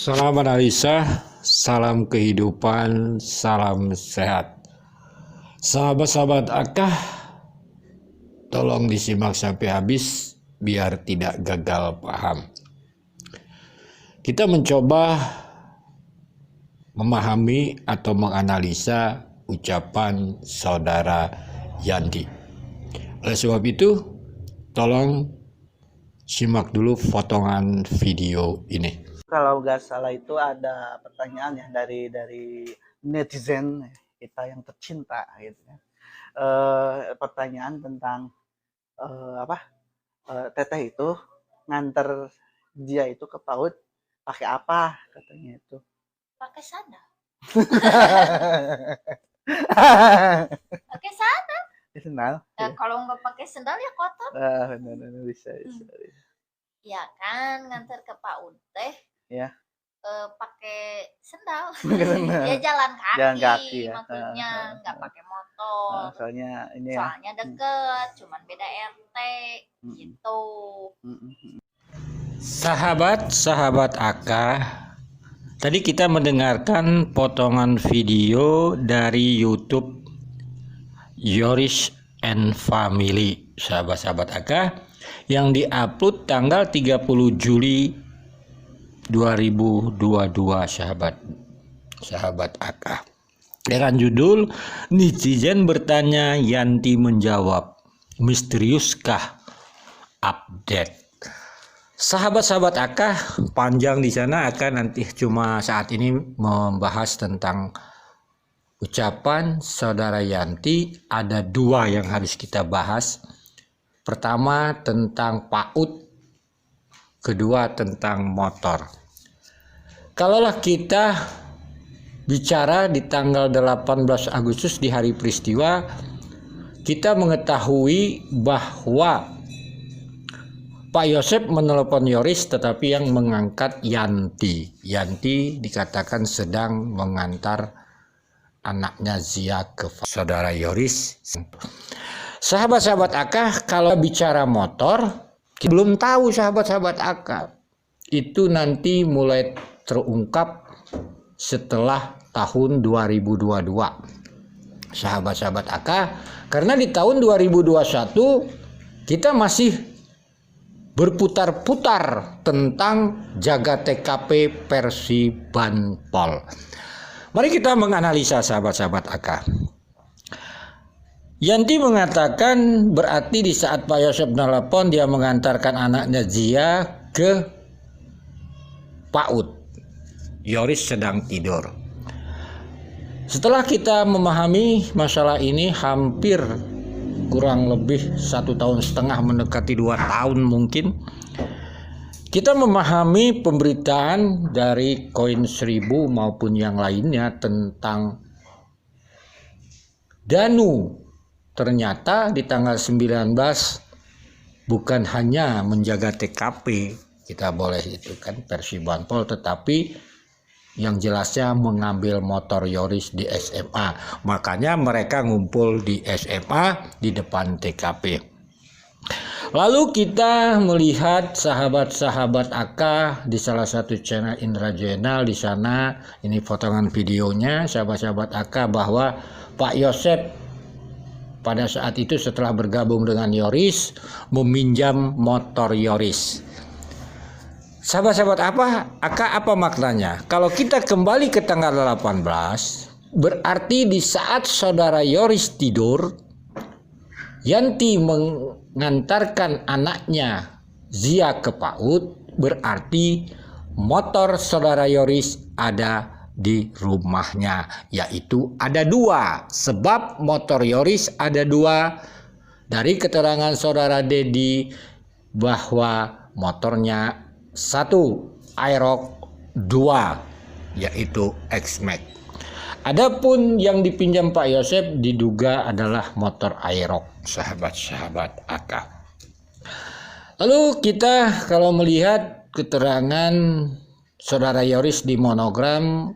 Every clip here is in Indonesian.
Salam analisa, salam kehidupan, salam sehat. Sahabat-sahabat Akah, tolong disimak sampai habis biar tidak gagal paham. Kita mencoba memahami atau menganalisa ucapan saudara Yanti. Oleh sebab itu, tolong simak dulu potongan video ini. Kalau nggak salah itu ada pertanyaan ya dari netizen kita yang tercinta gitu ya. Pertanyaan tentang teteh itu nganter dia itu ke PAUD pakai apa katanya itu. Pakai sandal. Pakai sandal. Sandal. Ya, kalau nggak pakai sandal ya kotor. Benar bisa. Ya kan nganter ke PAUD teh. Ya. Pakai sandal. Sandal. Ya jalan kaki ya. maksudnya nggak pakai motor. Soalnya ini ya. Soalnya deket, cuman beda RT gitu. Sahabat-sahabat Akah, tadi kita mendengarkan potongan video dari YouTube Yoris and Family, sahabat-sahabat Akah, yang diupload tanggal 30 Juli 2022, sahabat Akah. Dengan judul netizen bertanya, Yanti menjawab, misteriuskah update? Sahabat-sahabat Akah, panjang di sana akan nanti cuma saat ini membahas tentang ucapan saudara Yanti. Ada dua yang harus kita bahas. Pertama tentang PAUD, kedua tentang motor. Kalaulah kita bicara di tanggal 18 Agustus di hari peristiwa, kita mengetahui bahwa Pak Yosep menelepon Yoris, tetapi yang mengangkat Yanti. Yanti dikatakan sedang mengantar anaknya Zia ke saudara Yoris. Sahabat-sahabat Akah, kalau bicara motor, kita belum tahu sahabat-sahabat Akah. Itu nanti mulai terungkap setelah tahun 2022. Sahabat-sahabat Akah, karena di tahun 2021 kita masih berputar-putar tentang jaga TKP versi Banpol. Mari kita menganalisa sahabat-sahabat Akah. Yanti mengatakan berarti di saat Pak Yosep nelpon dia mengantarkan anaknya Zia ke PAUD. Yoris sedang tidur. Setelah kita memahami masalah ini hampir kurang lebih 1,5 tahun mendekati 2 tahun mungkin, kita memahami pemberitaan dari Koin 1000 maupun yang lainnya tentang Danu. Ternyata di tanggal 19 bukan hanya menjaga TKP, kita boleh itu kan versi Banpol, tetapi yang jelasnya mengambil motor Yoris di SMA. Makanya mereka ngumpul di SMA di depan TKP. Lalu kita melihat sahabat-sahabat Akah di salah satu channel Indra Journal di sana, ini potongan videonya sahabat-sahabat Akah, bahwa Pak Yosep pada saat itu setelah bergabung dengan Yoris meminjam motor Yoris. Sahabat-sahabat Akah, apa maknanya? Kalau kita kembali ke tanggal 18, berarti di saat saudara Yoris tidur, Yanti mengantarkan anaknya Zia ke PAUD, berarti motor saudara Yoris ada di rumahnya, yaitu ada 2. Sebab motor Yoris ada 2 dari keterangan saudara Dedi bahwa motornya 1 Aerox, 2 yaitu X-Max. Adapun yang dipinjam Pak Yosep diduga adalah motor Aerox, sahabat-sahabat Akah. Lalu kita kalau melihat keterangan saudara Yoris di Monogram,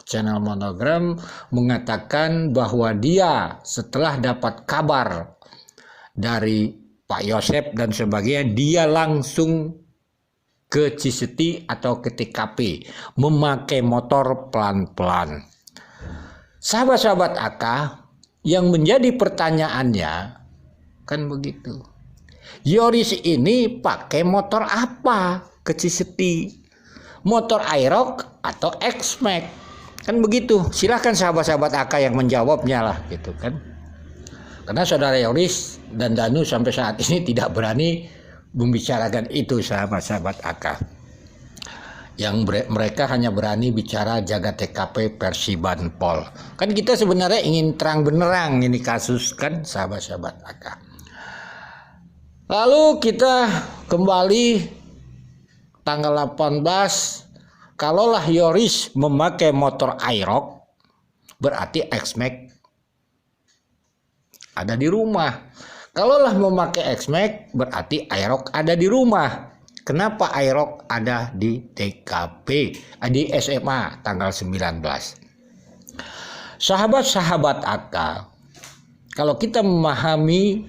channel Monogram, mengatakan bahwa dia setelah dapat kabar dari Pak Yosep dan sebagainya, dia langsung ke Ciseti atau ke TKP memakai motor pelan-pelan. Sahabat-sahabat AK, yang menjadi pertanyaannya kan begitu. Yoris ini pakai motor apa ke Ciseti? Motor Aerox atau X-Max? Kan begitu. Silahkan sahabat-sahabat AK yang menjawabnya lah gitu kan. Karena saudara Yoris dan Danu sampai saat ini tidak berani membicarakan itu sahabat-sahabat AK. Yang mereka hanya berani bicara jaga TKP Persiban Pol. Kan kita sebenarnya ingin terang benerang ini kasus kan sahabat-sahabat AK. Lalu kita kembali tanggal 18, kalaulah Yoris memakai motor Aerox, berarti X-Max ada di rumah. Kalaulah memakai X-Max, berarti Aerox ada di rumah. Kenapa Aerox ada di TKP, di SMA tanggal 19? Sahabat-sahabat AK, kalau kita memahami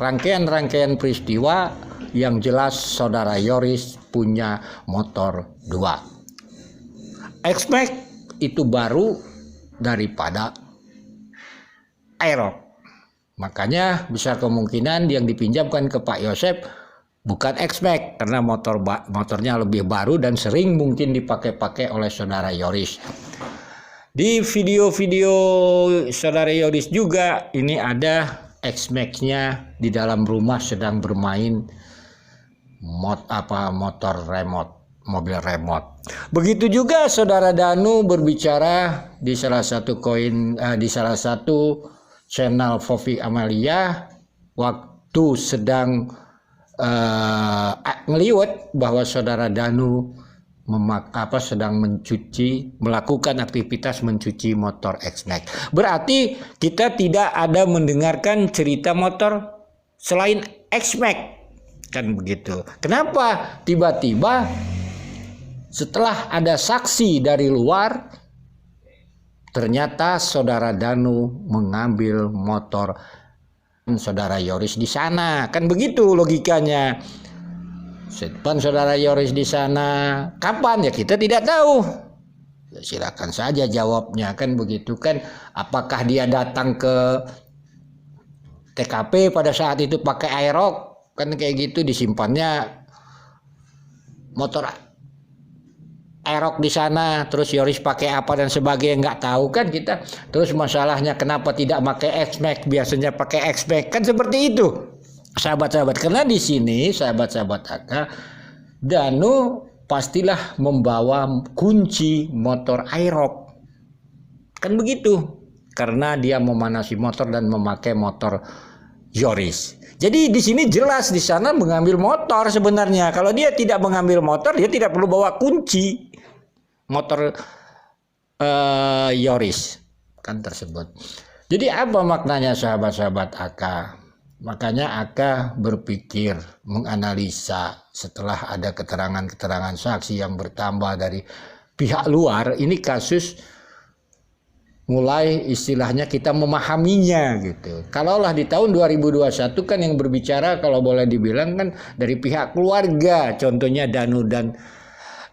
rangkaian-rangkaian peristiwa, yang jelas saudara Yoris punya motor 2. X-Max itu baru daripada Aerox. Makanya besar kemungkinan yang dipinjamkan ke Pak Yosep bukan X-Max, karena motornya lebih baru dan sering mungkin dipakai-pakai oleh saudara Yoris. Di video-video saudara Yoris juga ini ada X-Max-nya di dalam rumah sedang bermain motor remote, mobil remote. Begitu juga saudara Danu berbicara di salah satu channel Fofi Amalia waktu sedang ngeliwet bahwa saudara Danu sedang melakukan aktivitas mencuci motor X-Max. Berarti kita tidak ada mendengarkan cerita motor selain X-Max, kan begitu. Kenapa tiba-tiba setelah ada saksi dari luar ternyata saudara Danu mengambil motor saudara Yoris di sana, kan begitu logikanya. Setpan saudara Yoris di sana, kapan ya kita tidak tahu. Ya, silakan saja jawabnya, kan begitu kan. Apakah dia datang ke TKP pada saat itu pakai Aerox, kan kayak gitu, disimpannya motor Aerox di sana, terus Yoris pakai apa dan sebagainya, nggak tahu kan kita. Terus masalahnya kenapa tidak pakai X-Max, biasanya pakai X-Max, kan seperti itu sahabat-sahabat. Karena di sini sahabat-sahabat AK, Danu pastilah membawa kunci motor Aerox, kan begitu, karena dia memanasi motor dan memakai motor Yoris. Jadi di sini jelas di sana mengambil motor sebenarnya. Kalau dia tidak mengambil motor, dia tidak perlu bawa kunci motor Yoris kan tersebut. Jadi apa maknanya sahabat-sahabat AK? Makanya AK berpikir, menganalisa setelah ada keterangan-keterangan saksi yang bertambah dari pihak luar. Ini kasus mulai istilahnya kita memahaminya gitu. Kalaulah di tahun 2021 kan yang berbicara kalau boleh dibilang kan dari pihak keluarga, contohnya Danu dan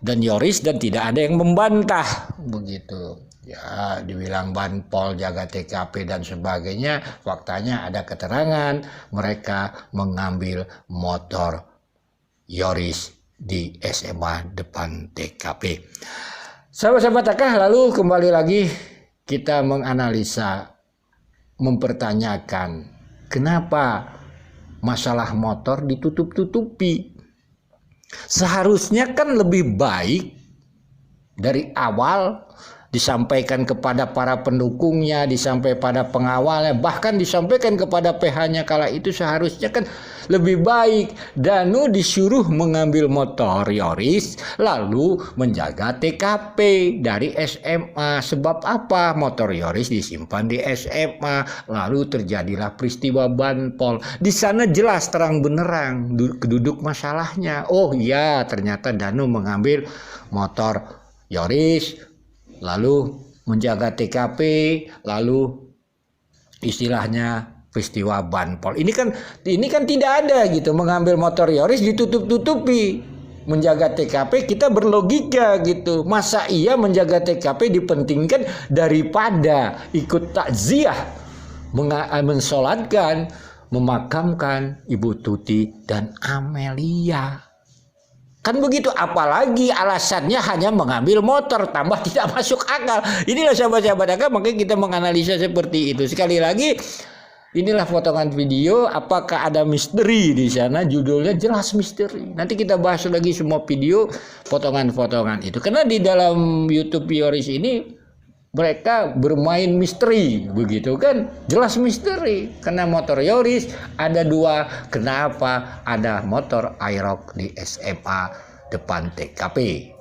Yoris, dan tidak ada yang membantah begitu. Ya, dibilang Banpol, jaga TKP dan sebagainya, faktanya ada keterangan mereka mengambil motor Yoris di SMA depan TKP. Sahabat-sahabat AK, lalu kembali lagi kita menganalisa, mempertanyakan kenapa masalah motor ditutup-tutupi. Seharusnya kan lebih baik dari awal disampaikan kepada para pendukungnya, disampaikan pada pengawalnya, bahkan disampaikan kepada PH-nya kala itu. Seharusnya kan lebih baik Danu disuruh mengambil motor Yoris lalu menjaga TKP dari SMA. Sebab apa? Motor Yoris disimpan di SMA, lalu terjadilah peristiwa Banpol. Di sana jelas terang benerang duduk masalahnya. Oh iya, ternyata Danu mengambil motor Yoris lalu menjaga TKP, lalu istilahnya peristiwa Banpol. Ini kan tidak ada gitu, mengambil motor Yoris ditutup-tutupi. menjaga TKP, kita berlogika gitu. Masa iya menjaga TKP dipentingkan daripada ikut takziah, mensolatkan, memakamkan Ibu Tuti dan Amelia. Kan begitu, apalagi alasannya hanya mengambil motor, tambah tidak masuk akal. Inilah sahabat-sahabat akal, makanya kita menganalisa seperti itu. Sekali lagi, inilah potongan video. Apakah ada misteri di sana? Judulnya jelas misteri. Nanti kita bahas lagi semua video potongan-potongan itu. Karena di dalam YouTube Yoris ini mereka bermain misteri, begitu kan? Jelas misteri. Karena motor Yoris ada 2, kenapa ada motor Aerox di SMA depan TKP?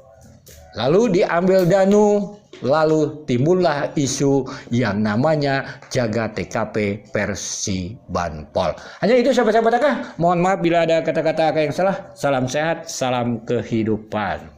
Lalu diambil Danu, lalu timbullah isu yang namanya jaga TKP versi Banpol. Hanya itu sahabat-sahabat Akah. Mohon maaf bila ada kata-kata Akah yang salah. Salam sehat, salam kehidupan.